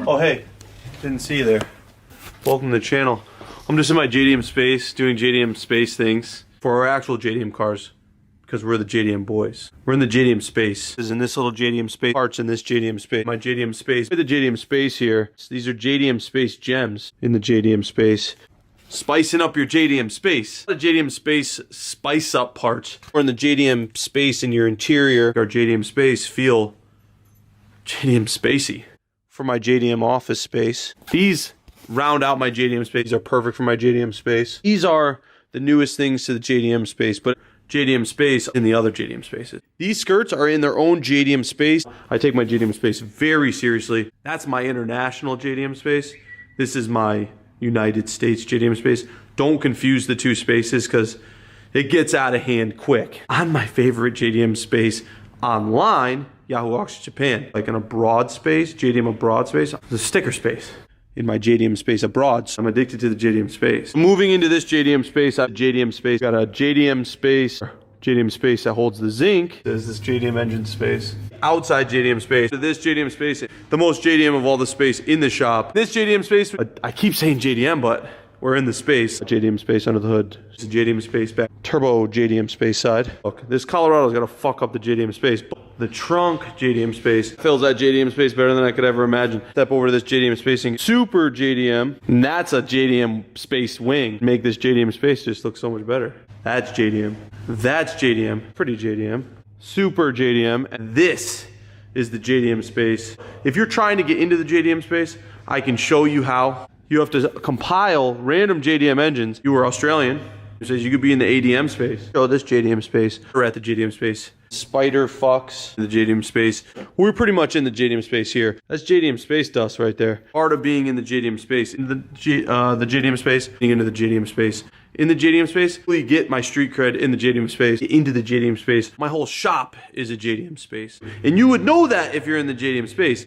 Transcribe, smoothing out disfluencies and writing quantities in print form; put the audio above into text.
Oh hey, didn't see you there. Welcome to the channel. I'm just in my JDM space, doing JDM space things for our actual JDM cars, because we're the JDM boys. We're in the JDM space. This is in this little JDM space. Parts in this JDM space. My JDM space. The JDM space here. These are JDM space gems in the JDM space. Spicing up your JDM space. The JDM space spice up parts. Or in the JDM space in your interior. Our JDM space feel JDM spacey. For my JDM office space. These round out my JDM space. These are perfect for my JDM space. These are the newest things to the JDM space, but JDM space in the other JDM spaces. These skirts are in their own JDM space. I take my JDM space very seriously. That's my international JDM space. This is my United States JDM space. Don't confuse the two spaces because it gets out of hand quick. On my favorite JDM space online, Yahoo Auctions Japan, like an abroad space, JDM abroad space, the sticker space. In my JDM space abroad, so I'm addicted to the JDM space. Moving into this JDM space, I have JDM space, got a JDM space that holds the zinc. There's this JDM engine space. Outside JDM space, this JDM space, the most JDM of all the space in the shop. This JDM space, I keep saying JDM, but we're in the space. A JDM space under the hood. It's a JDM space back. Turbo JDM space side. Look, this Colorado's gonna fuck up the JDM space. The trunk JDM space fills that JDM space better than I could ever imagine. Step over to this JDM spacing. Super JDM. And that's a JDM space wing. Make this JDM space just look so much better. That's JDM. That's JDM. Pretty JDM. Super JDM. And this is the JDM space. If you're trying to get into the JDM space, I can show you how. You have to compile random JDM engines. You were Australian. It says you could be in the ADM space. Show this JDM space. We're at the JDM space. Spider fucks in the JDM space. We're pretty much in the JDM space here. That's JDM space dust right there. Part of being in the JDM space. In the JDM space. Being into the JDM space. In the JDM space, you get my street cred in the JDM space, into the JDM space. My whole shop is a JDM space. And you would know that if you're in the JDM space.